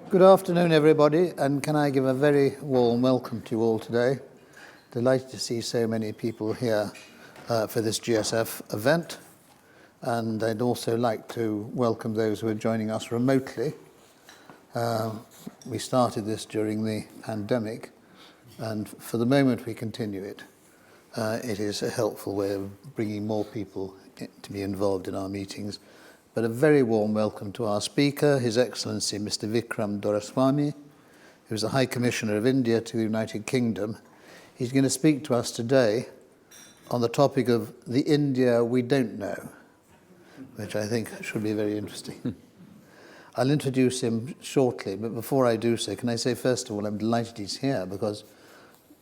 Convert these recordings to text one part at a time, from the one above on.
Good afternoon, everybody, and can I give a very warm welcome to you all today. Delighted to see so many people here for this GSF event, and I'd also like to welcome those who are joining us remotely. We started this during the pandemic, and for the moment we continue it. It is a helpful way of bringing more people to be involved in our meetings. But a very warm welcome to our speaker, His Excellency Mr. Vikram Doraiswami, who is the High Commissioner of India to the United Kingdom. He's going to speak to us today on the topic of the India we don't know, which I think should be very interesting. I'll introduce him shortly, but before I do so, can I say first of all I'm delighted he's here, because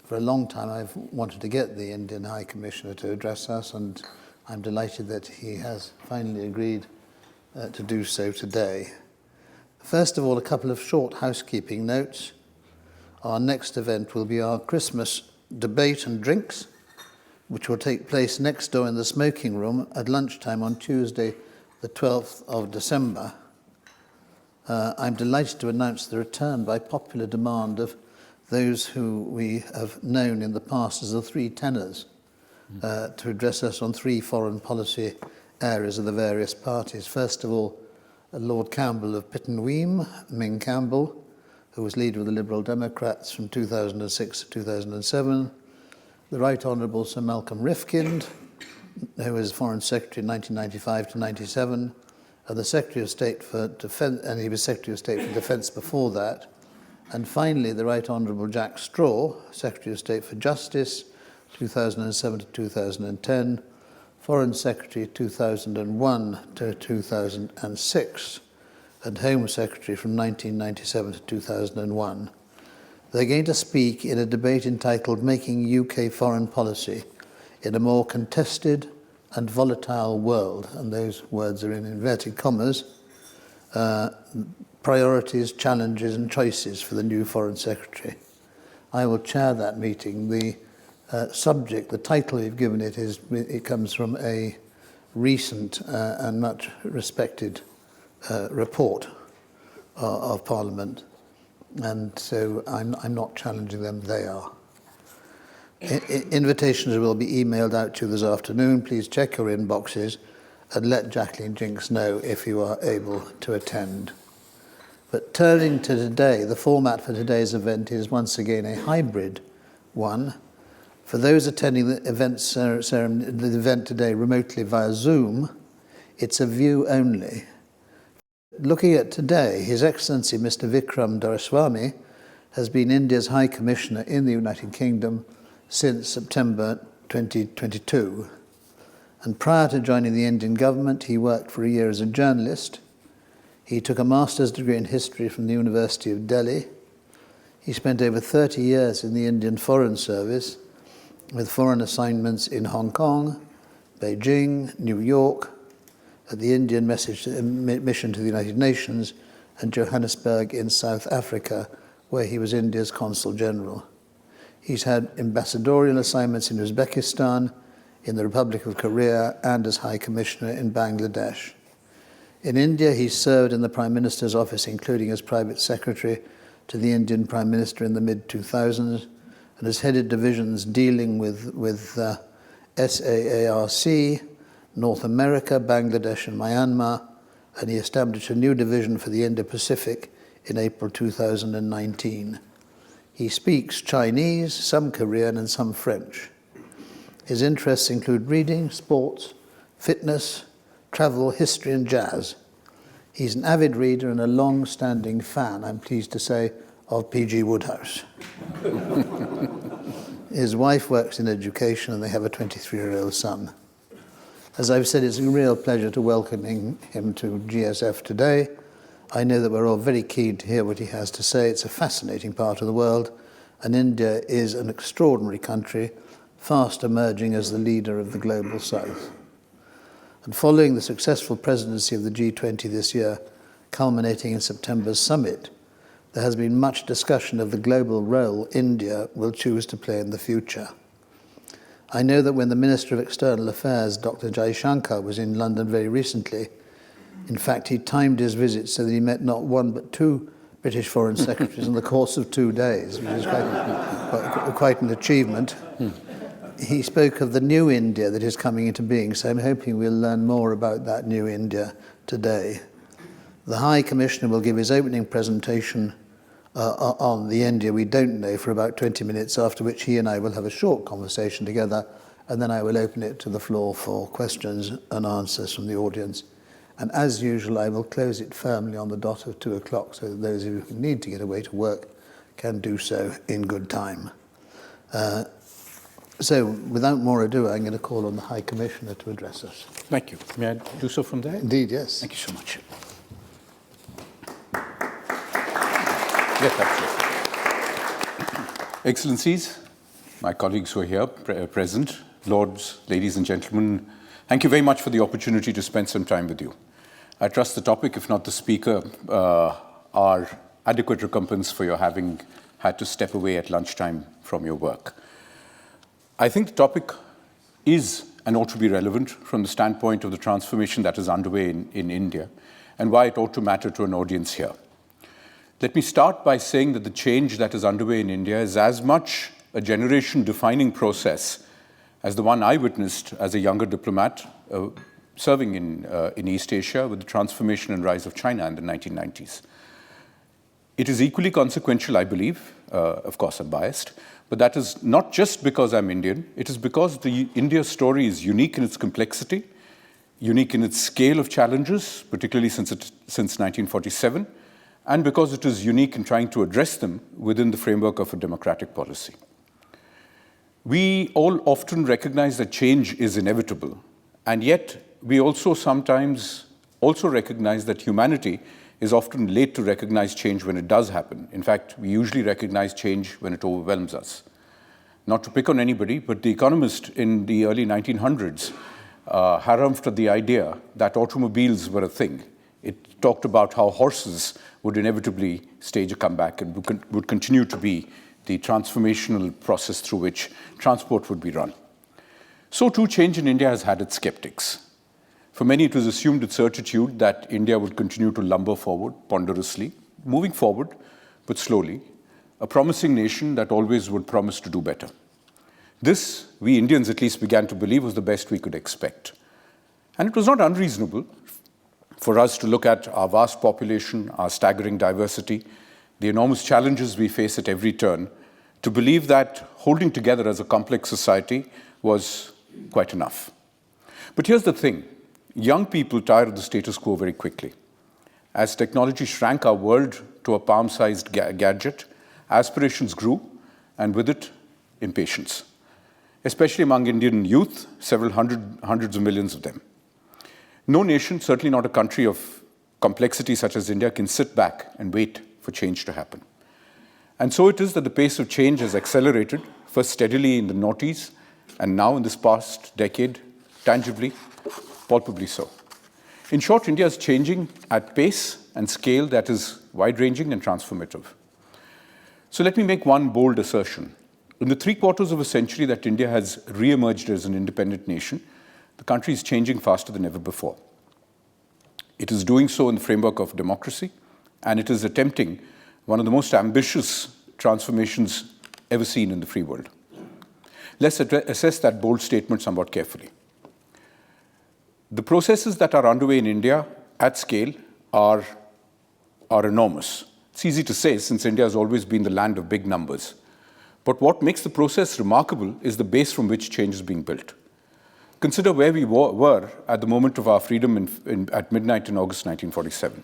for a long time I've wanted to get the Indian High Commissioner to address us, and I'm delighted that he has finally agreed to do so today. First of all, a couple of short housekeeping notes. Our next event will be our Christmas debate and drinks, which will take place next door in the smoking room at lunchtime on Tuesday, the 12th of December. I'm delighted to announce the return by popular demand of those who we have known in the past as the three tenors, to address us on three foreign policy areas of the various parties. First of all, Lord Campbell of Pittenweem, Ming Campbell, who was leader of the Liberal Democrats from 2006 to 2007. The Right Honourable Sir Malcolm Rifkind, who was Foreign Secretary 1995 to 97, and the Secretary of State for Defence, and he was Secretary of State for Defence before that. And finally, the Right Honourable Jack Straw, Secretary of State for Justice, 2007 to 2010, Foreign Secretary 2001 to 2006, and Home Secretary from 1997 to 2001. They're going to speak in a debate entitled Making UK Foreign Policy in a More Contested and Volatile World, and those words are in inverted commas, priorities, challenges and choices for the new Foreign Secretary. I will chair that meeting. The subject, the title we've given it, it comes from a recent and much respected report of Parliament, and so I'm not challenging them, they are. Invitations will be emailed out to you this afternoon. Please check your inboxes and let Jacqueline Jinks know if you are able to attend. But turning to today, the format for today's event is once again a hybrid one. For those attending the event today remotely via Zoom, it's a view only. Looking at today, His Excellency Mr. Vikram Doraiswami has been India's High Commissioner in the United Kingdom since September 2022. And prior to joining the Indian government, he worked for a year as a journalist. He took a master's degree in history from the University of Delhi. He spent over 30 years in the Indian Foreign Service, with foreign assignments in Hong Kong, Beijing, New York, at the Indian Mission to the United Nations, and Johannesburg in South Africa, where he was India's Consul General. He's had ambassadorial assignments in Uzbekistan, in the Republic of Korea, and as High Commissioner in Bangladesh. In India, he served in the Prime Minister's office, including as Private Secretary to the Indian Prime Minister in the mid-2000s, and has headed divisions dealing with SAARC, North America, Bangladesh and Myanmar, and he established a new division for the Indo-Pacific in April 2019. He speaks Chinese, some Korean and some French. His interests include reading, sports, fitness, travel, history and jazz. He's an avid reader and a long-standing fan, I'm pleased to say, of P.G. Wodehouse. His wife works in education and they have a 23-year-old son. As I've said, it's a real pleasure to welcoming him to GSF today. I know that we're all very keen to hear what he has to say. It's a fascinating part of the world, and India is an extraordinary country, fast emerging as the leader of the global south. And following the successful presidency of the G20 this year, culminating in September's summit, there has been much discussion of the global role India will choose to play in the future. I know that when the Minister of External Affairs, Dr. Jaishankar, was in London very recently, in fact, he timed his visit so that he met not one but two British foreign secretaries in the course of 2 days, which is quite an achievement. He spoke of the new India that is coming into being, so I'm hoping we'll learn more about that new India today. The High Commissioner will give his opening presentation on the India we don't know for about 20 minutes, after which he and I will have a short conversation together, and then I will open it to the floor for questions and answers from the audience. And as usual, I will close it firmly on the dot of 2 o'clock so that those of you who need to get away to work can do so in good time. So without more ado, I'm going to call on the High Commissioner to address us. Thank you. May I do so from there? Indeed, yes. Thank you so much. Yes, absolutely. Excellencies, my colleagues who are here present, lords, ladies and gentlemen, thank you very much for the opportunity to spend some time with you. I trust the topic, if not the speaker, are adequate recompense for your having had to step away at lunchtime from your work. I think the topic is and ought to be relevant from the standpoint of the transformation that is underway in India and why it ought to matter to an audience here. Let me start by saying that the change that is underway in India is as much a generation-defining process as the one I witnessed as a younger diplomat serving in East Asia with the transformation and rise of China in the 1990s. It is equally consequential, I believe. Of course, I'm biased, but that is not just because I'm Indian. It is because the India story is unique in its complexity, unique in its scale of challenges, particularly since 1947, and because it is unique in trying to address them within the framework of a democratic policy. We all often recognize that change is inevitable, and yet we also sometimes also recognize that humanity is often late to recognize change when it does happen. In fact, we usually recognize change when it overwhelms us. Not to pick on anybody, but The Economist in the early 1900s harumphed at the idea that automobiles were a thing. It talked about how horses would inevitably stage a comeback and would continue to be the transformational process through which transport would be run. So too, change in India has had its skeptics. For many, it was assumed with certitude that India would continue to lumber forward ponderously, moving forward, but slowly, a promising nation that always would promise to do better. This, we Indians at least began to believe, was the best we could expect. And it was not unreasonable for us to look at our vast population, our staggering diversity, the enormous challenges we face at every turn, to believe that holding together as a complex society was quite enough. But here's the thing. Young people tire of the status quo very quickly. As technology shrank our world to a palm-sized gadget, aspirations grew, and with it, impatience. Especially among Indian youth, several hundreds of millions of them. No nation, certainly not a country of complexity such as India, can sit back and wait for change to happen. And so it is that the pace of change has accelerated, first steadily in the noughties, and now in this past decade, tangibly, palpably so. In short, India is changing at pace and scale that is wide-ranging and transformative. So let me make one bold assertion. In the 3/4 of a century that India has re-emerged as an independent nation, the country is changing faster than ever before. It is doing so in the framework of democracy, and it is attempting one of the most ambitious transformations ever seen in the free world. Let's assess that bold statement somewhat carefully. The processes that are underway in India at scale are enormous. It's easy to say since India has always been the land of big numbers. But what makes the process remarkable is the base from which change is being built. Consider where we were at the moment of our freedom at midnight in August 1947.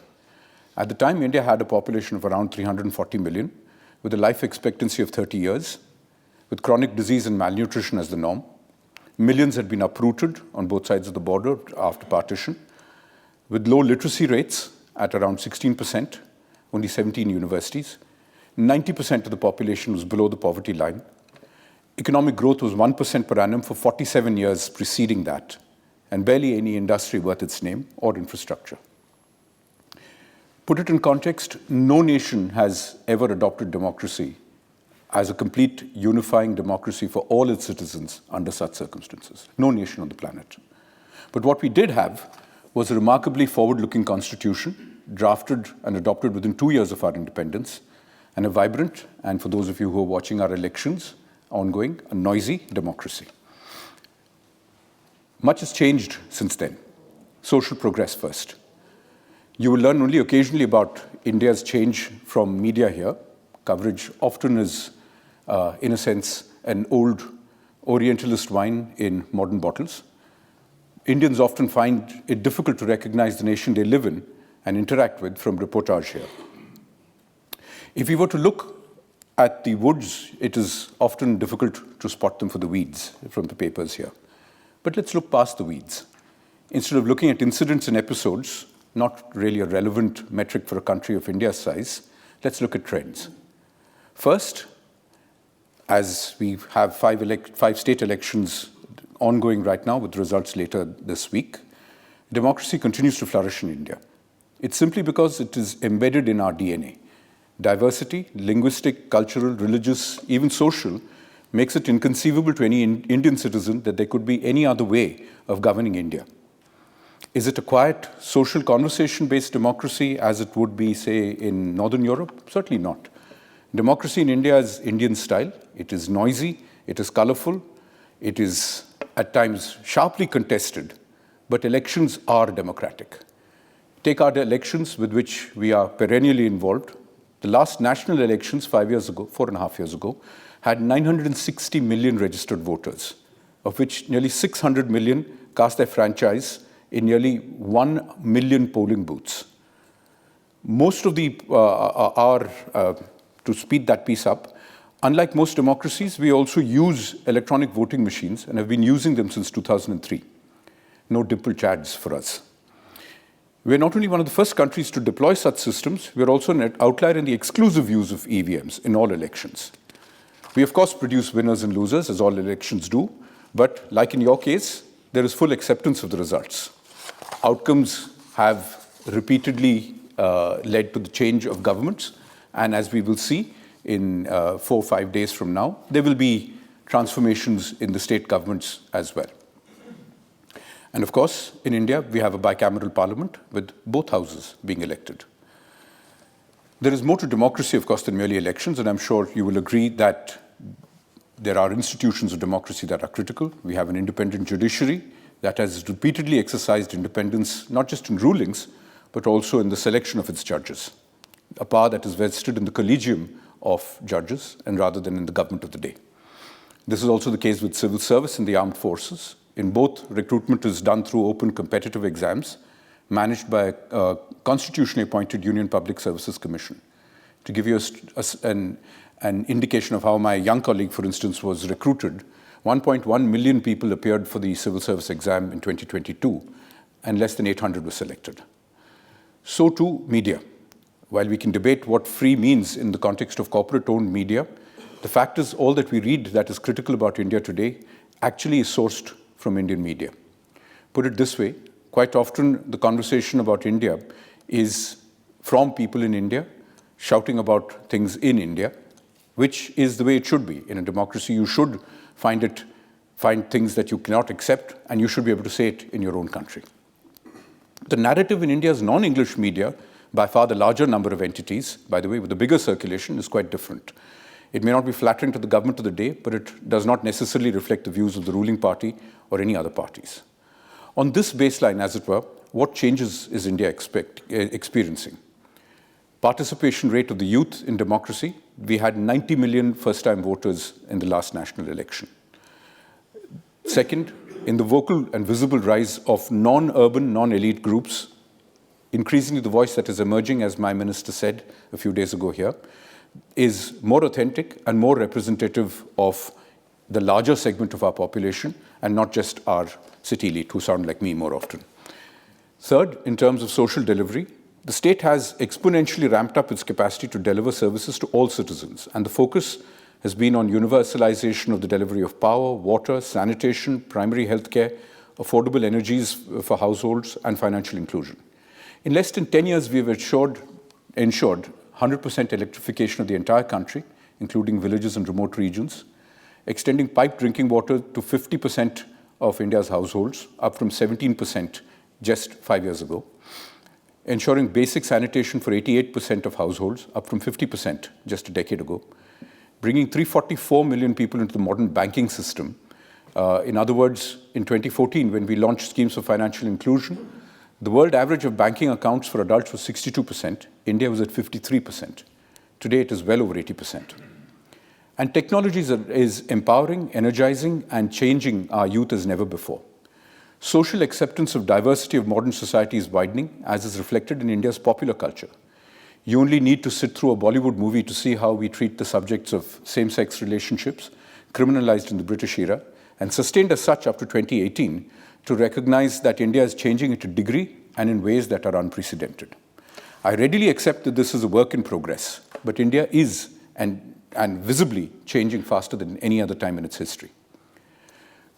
At the time, India had a population of around 340 million, with a life expectancy of 30 years, with chronic disease and malnutrition as the norm. Millions had been uprooted on both sides of the border after partition, with low literacy rates at around 16%, only 17 universities. 90% of the population was below the poverty line. Economic growth was 1% per annum for 47 years preceding that, and barely any industry worth its name or infrastructure. Put it in context, no nation has ever adopted democracy as a complete unifying democracy for all its citizens under such circumstances. No nation on the planet. But what we did have was a remarkably forward-looking constitution drafted and adopted within 2 years of our independence, and a vibrant, and for those of you who are watching our elections ongoing, a noisy democracy. Much has changed since then. Social progress first. You will learn only occasionally about India's change from media here. Coverage often is, in a sense, an old Orientalist wine in modern bottles. Indians often find it difficult to recognize the nation they live in and interact with from reportage here. If we were to look at the woods, it is often difficult to spot them for the weeds from the papers here. But let's look past the weeds. Instead of looking at incidents and episodes, not really a relevant metric for a country of India's size, let's look at trends. First, as we have five state elections ongoing right now with results later this week, democracy continues to flourish in India. It's simply because it is embedded in our DNA. Diversity, linguistic, cultural, religious, even social, makes it inconceivable to any Indian citizen that there could be any other way of governing India. Is it a quiet, social, conversation-based democracy as it would be, say, in Northern Europe? Certainly not. Democracy in India is Indian style. It is noisy, it is colorful, it is at times sharply contested, but elections are democratic. Take our elections with which we are perennially involved. The last national elections 4.5 years ago, had 960 million registered voters, of which nearly 600 million cast their franchise in nearly 1 million polling booths. Most of to speed that piece up, unlike most democracies, we also use electronic voting machines and have been using them since 2003. No dimple chads for us. We're not only one of the first countries to deploy such systems, we're also an outlier in the exclusive use of EVMs in all elections. We, of course, produce winners and losers, as all elections do, but like in your case, there is full acceptance of the results. Outcomes have repeatedly led to the change of governments, and as we will see in 4 or 5 days from now, there will be transformations in the state governments as well. And of course, in India, we have a bicameral parliament with both houses being elected. There is more to democracy, of course, than merely elections, and I'm sure you will agree that there are institutions of democracy that are critical. We have an independent judiciary that has repeatedly exercised independence, not just in rulings, but also in the selection of its judges, a power that is vested in the collegium of judges and rather than in the government of the day. This is also the case with civil service in the armed forces. In both, recruitment is done through open competitive exams managed by a constitutionally appointed Union Public Services Commission. To give you an indication of how my young colleague, for instance, was recruited, 1.1 million people appeared for the civil service exam in 2022, and less than 800 were selected. So too, media. While we can debate what free means in the context of corporate-owned media, the fact is all that we read that is critical about India today actually is sourced from Indian media. Put it this way, quite often the conversation about India is from people in India, shouting about things in India, which is the way it should be. In a democracy, you should find things that you cannot accept, and you should be able to say it in your own country. The narrative in India's non-English media, by far the larger number of entities, by the way, with the bigger circulation, is quite different. It may not be flattering to the government of the day, but it does not necessarily reflect the views of the ruling party or any other parties. On this baseline, as it were, what changes is India experiencing? Participation rate of the youth in democracy, we had 90 million first-time voters in the last national election. Second, in the vocal and visible rise of non-urban, non-elite groups, increasingly the voice that is emerging, as my minister said a few days ago here, is more authentic and more representative of the larger segment of our population and not just our city elite who sound like me more often. Third, in terms of social delivery, the state has exponentially ramped up its capacity to deliver services to all citizens, and the focus has been on universalization of the delivery of power, water, sanitation, primary healthcare, affordable energies for households, and financial inclusion. In less than 10 years, we have ensured 100% electrification of the entire country, including villages and remote regions, extending piped drinking water to 50% of India's households, up from 17% just 5 years ago. ensuring basic sanitation for 88% of households, up from 50% just a decade ago, bringing 344 million people into the modern banking system. In other words, in 2014, when we launched schemes of financial inclusion, the world average of banking accounts for adults was 62%. India was at 53%. Today, it is well over 80%. And technology is empowering, energizing, and changing our youth as never before. Social acceptance of diversity of modern society is widening, as is reflected in India's popular culture. You only need to sit through a Bollywood movie to see how we treat the subjects of same-sex relationships, criminalized in the British era, and sustained as such up to 2018, to recognize that India is changing at a degree and in ways that are unprecedented. I readily accept that this is a work in progress, but India is and visibly changing faster than any other time in its history.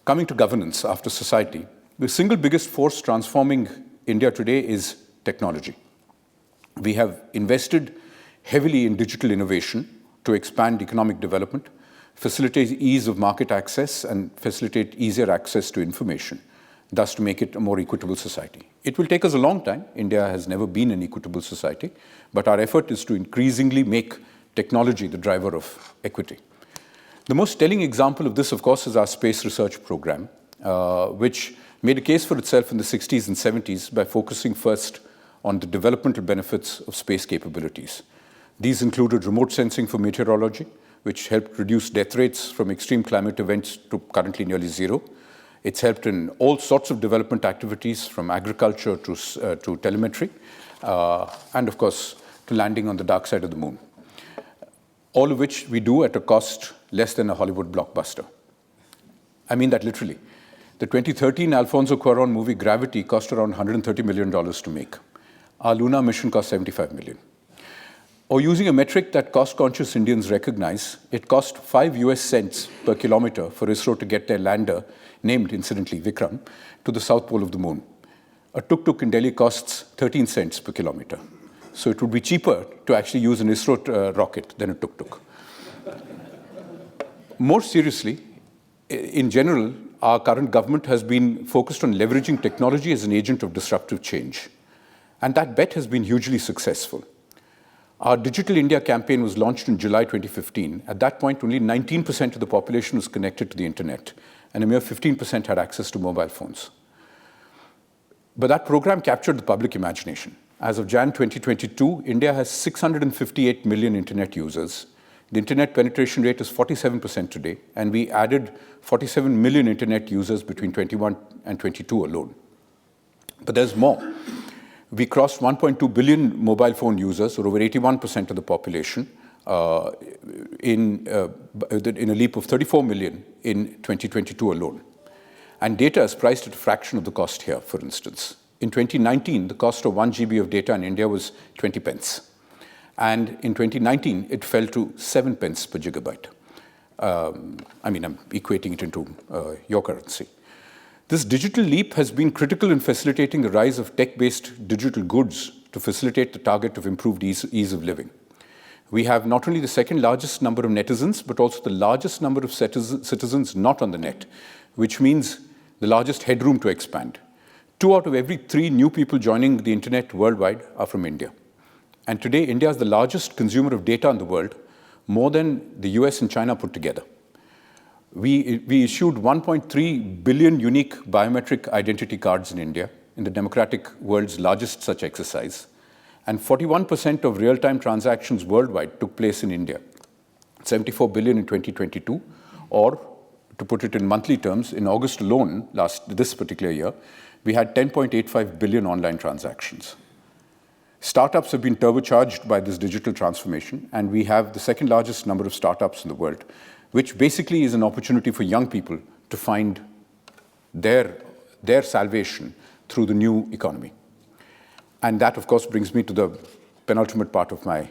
Coming to governance after society, the single biggest force transforming India today is technology. We have invested heavily in digital innovation to expand economic development, facilitate ease of market access, and facilitate easier access to information, thus to make it a more equitable society. It will take us a long time. India has never been an equitable society, but our effort is to increasingly make technology the driver of equity. The most telling example of this, of course, is our space research program, which made a case for itself in the 60s and 70s by focusing first on the developmental benefits of space capabilities. These included remote sensing for meteorology, which helped reduce death rates from extreme climate events to currently nearly zero. It's helped in all sorts of development activities, from agriculture to telemetry, and of course, to landing on the dark side of the moon. All of which we do at a cost less than a Hollywood blockbuster. I mean that literally. The 2013 Alfonso Cuarón movie Gravity cost around $130 million to make. Our Luna mission cost $75 million. Or using a metric that cost-conscious Indians recognize, it cost 5 US cents per kilometer for ISRO to get their lander, named incidentally Vikram, to the south pole of the moon. A tuk-tuk in Delhi costs 13 cents per kilometer. So it would be cheaper to actually use an ISRO rocket than a tuk-tuk. More seriously, in general, our current government has been focused on leveraging technology as an agent of disruptive change. And that bet has been hugely successful. Our Digital India campaign was launched in July 2015. At that point, only 19% of the population was connected to the internet, and a mere 15% had access to mobile phones. But that program captured the public imagination. As of Jan 2022, India has 658 million internet users. The internet penetration rate is 47% today, and we added 47 million internet users between 21 and 22 alone. But there's more. We crossed 1.2 billion mobile phone users, or over 81% of the population, in a leap of 34 million in 2022 alone. And data is priced at a fraction of the cost here, for instance. In 2019, the cost of 1 GB of data in India was 20 pence. And in 2019, it fell to 7 pence per gigabyte. I'm equating it into your currency. This digital leap has been critical in facilitating the rise of tech-based digital goods to facilitate the target of improved ease of living. We have not only the second largest number of netizens, but also the largest number of citizens not on the net, which means the largest headroom to expand. 2 out of every 3 new people joining the internet worldwide are from India. And today, India is the largest consumer of data in the world, more than the US and China put together. We issued 1.3 billion unique biometric identity cards in India, in the democratic world's largest such exercise. And 41% of real-time transactions worldwide took place in India. 74 billion in 2022, or to put it in monthly terms, in August alone, this particular year, we had 10.85 billion online transactions. Startups have been turbocharged by this digital transformation, and we have the second largest number of startups in the world, which basically is an opportunity for young people to find their salvation through the new economy. And that, of course, brings me to the penultimate part of my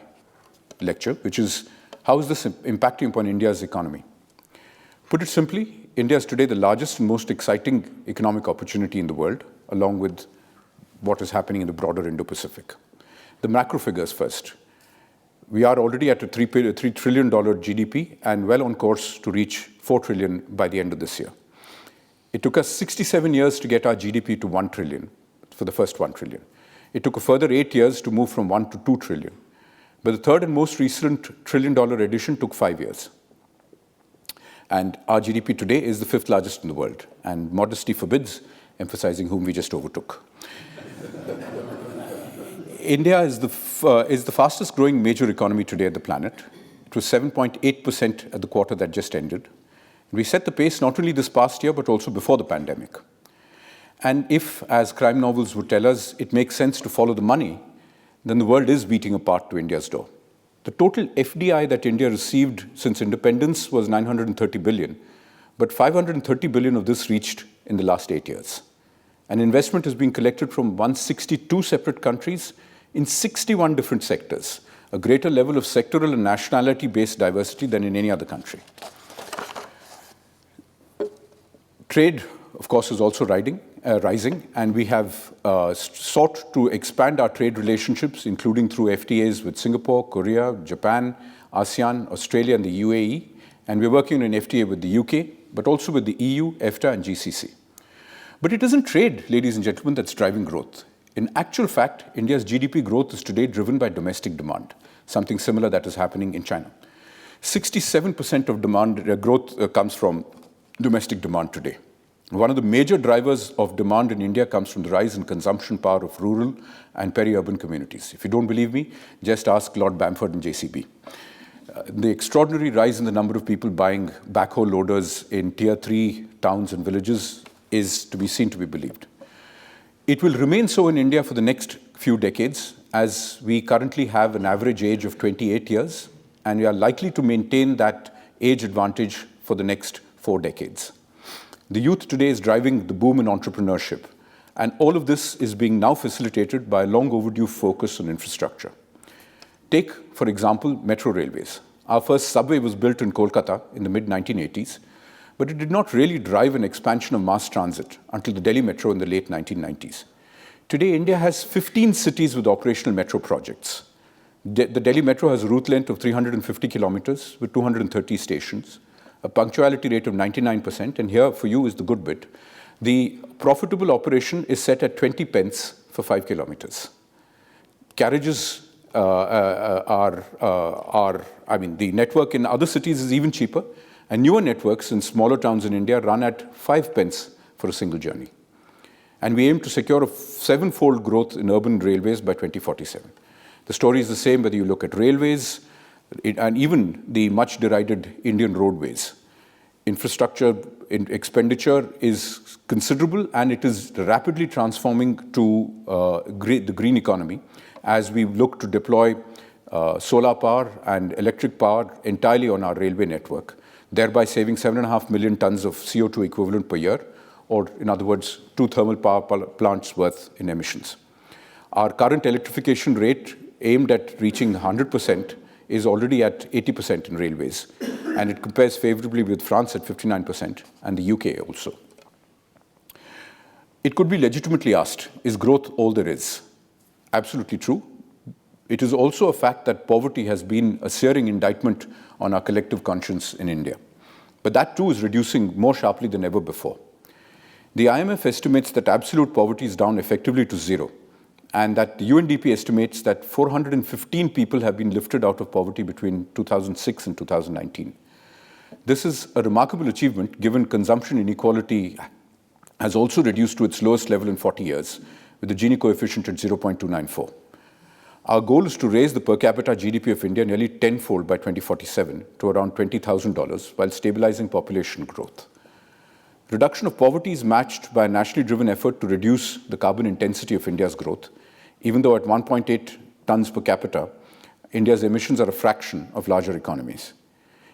lecture, which is, how is this impacting upon India's economy? Put it simply, India is today the largest and most exciting economic opportunity in the world, along with what is happening in the broader Indo-Pacific. The macro figures first. We are already at a $3 trillion GDP and well on course to reach $4 trillion by the end of this year. It took us 67 years to get our GDP to $1 trillion, for the first $1 trillion. It took a further 8 years to move from 1 to 2 trillion. But the third and most recent trillion-dollar addition took 5 years. And our GDP today is the 5th largest in the world. And modesty forbids emphasizing whom we just overtook. India is the fastest growing major economy today at the planet. It was 7.8% at the quarter that just ended. We set the pace not only this past year, but also before the pandemic. And if, as crime novels would tell us, it makes sense to follow the money, then the world is beating apart to India's door. The total FDI that India received since independence was 930 billion, but 530 billion of this reached in the last 8 years. And investment is being collected from 162 separate countries in 61 different sectors, a greater level of sectoral and nationality-based diversity than in any other country. Trade, of course, is also rising, and we have sought to expand our trade relationships, including through FTAs with Singapore, Korea, Japan, ASEAN, Australia, and the UAE. And we're working on an FTA with the UK, but also with the EU, EFTA, and GCC. But it isn't trade, ladies and gentlemen, that's driving growth. In actual fact, India's GDP growth is today driven by domestic demand, something similar that is happening in China. 67% of demand growth comes from domestic demand today. One of the major drivers of demand in India comes from the rise in consumption power of rural and peri-urban communities. If you don't believe me, just ask Lord Bamford and JCB. The extraordinary rise in the number of people buying backhoe loaders in tier 3 towns and villages is to be seen to be believed. It will remain so in India for the next few decades, as we currently have an average age of 28 years, and we are likely to maintain that age advantage for the next 4 decades. The youth today is driving the boom in entrepreneurship, and all of this is being now facilitated by a long overdue focus on infrastructure. Take, for example, metro railways. Our first subway was built in Kolkata in the mid-1980s, but it did not really drive an expansion of mass transit until the Delhi Metro in the late 1990s. Today, India has 15 cities with operational metro projects. The Delhi Metro has a route length of 350 kilometers with 230 stations, a punctuality rate of 99%, and here for you is the good bit. The profitable operation is set at 20 pence for 5 kilometers. Carriages the network in other cities is even cheaper, and newer networks in smaller towns in India run at 5 pence for a single journey. And we aim to secure a 7-fold growth in urban railways by 2047. The story is the same whether you look at railways and even the much derided Indian roadways. Infrastructure expenditure is considerable, and it is rapidly transforming to the green economy as we look to deploy solar power and electric power entirely on our railway network, thereby saving 7.5 million tons of CO2 equivalent per year, or in other words, 2 thermal power plants worth in emissions. Our current electrification rate, aimed at reaching 100%, is already at 80% in railways, and it compares favorably with France at 59% and the UK also. It could be legitimately asked, is growth all there is? Absolutely true. It is also a fact that poverty has been a searing indictment on our collective conscience in India. But that too is reducing more sharply than ever before. The IMF estimates that absolute poverty is down effectively to 0, and that the UNDP estimates that 415 people have been lifted out of poverty between 2006 and 2019. This is a remarkable achievement given consumption inequality has also reduced to its lowest level in 40 years, with the Gini coefficient at 0.294. Our goal is to raise the per capita GDP of India nearly tenfold by 2047 to around $20,000 while stabilizing population growth. Reduction of poverty is matched by a nationally driven effort to reduce the carbon intensity of India's growth. Even though at 1.8 tons per capita, India's emissions are a fraction of larger economies.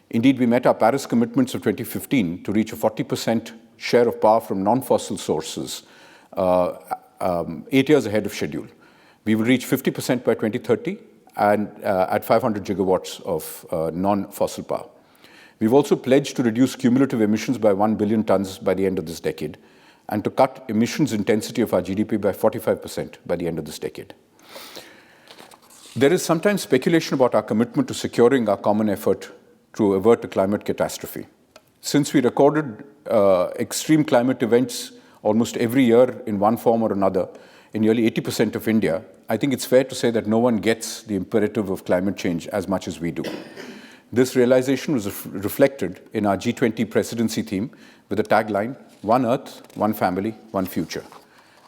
Indeed, we met our Paris commitments of 2015 to reach a 40% share of power from non-fossil sources 8 years ahead of schedule. We will reach 50% by 2030 and at 500 gigawatts of non-fossil power. We've also pledged to reduce cumulative emissions by 1 billion tons by the end of this decade and to cut emissions intensity of our GDP by 45% by the end of this decade. There is sometimes speculation about our commitment to securing our common effort to avert a climate catastrophe. Since we recorded extreme climate events almost every year in one form or another, in nearly 80% of India, I think it's fair to say that no one gets the imperative of climate change as much as we do. This realization was reflected in our G20 presidency theme with the tagline, "One Earth, One Family, One Future."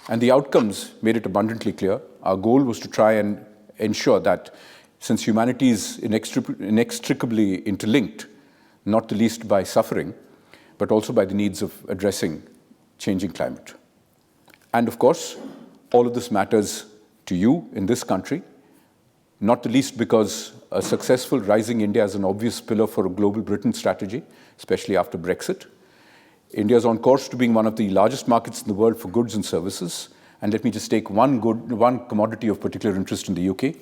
And the outcomes made it abundantly clear. Our goal was to try and ensure that since humanity is inextricably interlinked, not the least by suffering, but also by the needs of addressing changing climate. And of course, all of this matters to you in this country, not the least because a successful rising India is an obvious pillar for a global Britain strategy, especially after Brexit. India is on course to being one of the largest markets in the world for goods and services. And let me just take one commodity of particular interest in the UK,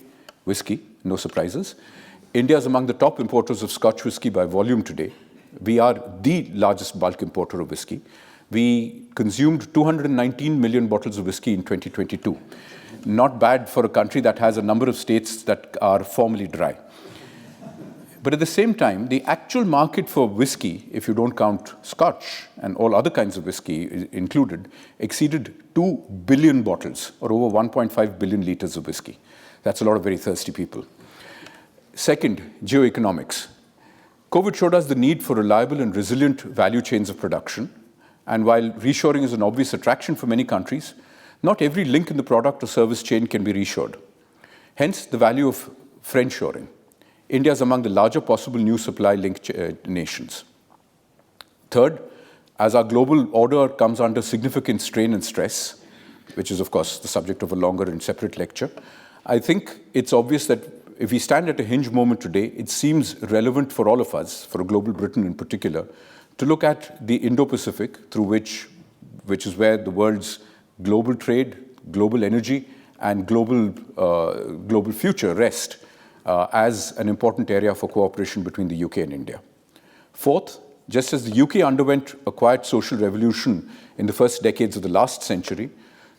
whiskey, no surprises. India is among the top importers of Scotch whiskey by volume today. We are the largest bulk importer of whiskey. We consumed 219 million bottles of whiskey in 2022. Not bad for a country that has a number of states that are formally dry. But at the same time, the actual market for whiskey, if you don't count Scotch and all other kinds of whiskey included, exceeded 2 billion bottles, or over 1.5 billion liters of whiskey. That's a lot of very thirsty people. Second, geoeconomics. COVID showed us the need for reliable and resilient value chains of production. And while reshoring is an obvious attraction for many countries, not every link in the product or service chain can be reshored. Hence, the value of friendshoring. India is among the larger possible new supply link nations. Third, as our global order comes under significant strain and stress, which is, of course, the subject of a longer and separate lecture, I think it's obvious that if we stand at a hinge moment today, it seems relevant for all of us, for a global Britain in particular, to look at the Indo-Pacific, through which is where the world's global trade, global energy, and global future rest as an important area for cooperation between the UK and India. Fourth, just as the UK underwent a quiet social revolution in the first decades of the last century,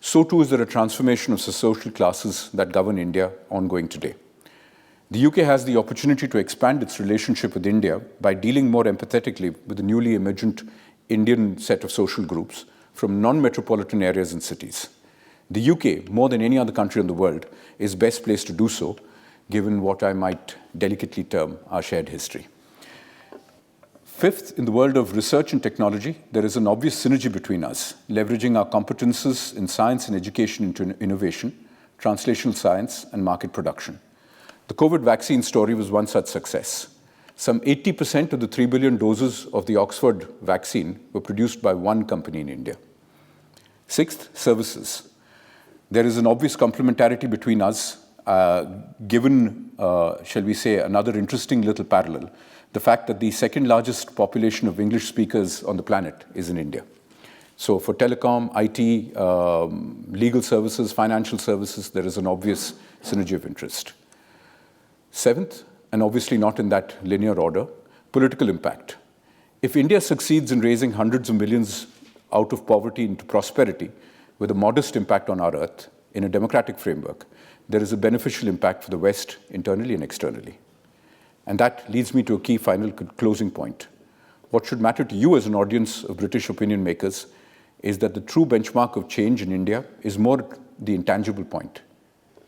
so too is there a transformation of the social classes that govern India ongoing today. The UK has the opportunity to expand its relationship with India by dealing more empathetically with the newly emergent Indian set of social groups from non-metropolitan areas and cities. The UK, more than any other country in the world, is best placed to do so, given what I might delicately term our shared history. Fifth, in the world of research and technology, there is an obvious synergy between us, leveraging our competences in science and education into innovation, translational science, and market production. The COVID vaccine story was one such success. Some 80% of the 3 billion doses of the Oxford vaccine were produced by one company in India. Sixth, services. There is an obvious complementarity between us, given, shall we say, another interesting little parallel, the fact that the second largest population of English speakers on the planet is in India. So for telecom, IT, legal services, financial services, there is an obvious synergy of interest. Seventh, and obviously not in that linear order, political impact. If India succeeds in raising hundreds of millions out of poverty into prosperity with a modest impact on our Earth in a democratic framework, there is a beneficial impact for the West internally and externally. And that leads me to a key final closing point. What should matter to you as an audience of British opinion makers is that the true benchmark of change in India is more the intangible point.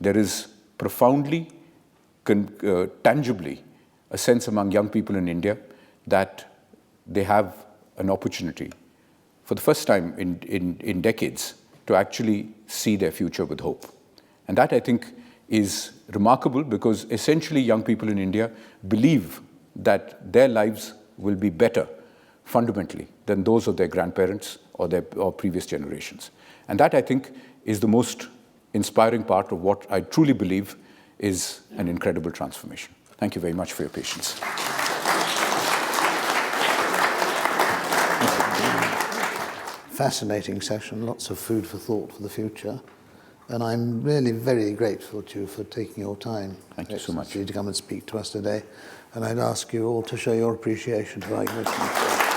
There is profoundly tangibly a sense among young people in India that they have an opportunity for the first time in decades to actually see their future with hope. And that, I think, is remarkable because essentially young people in India believe that their lives will be better fundamentally than those of their grandparents or previous generations. And that, I think, is the most inspiring part of what I truly believe is an incredible transformation. Thank you very much for your patience. Fascinating session, lots of food for thought for the future. And I'm really very grateful to you for taking your time. Thank you so much. To come and speak to us today. And I'd ask you all to show your appreciation to our commission.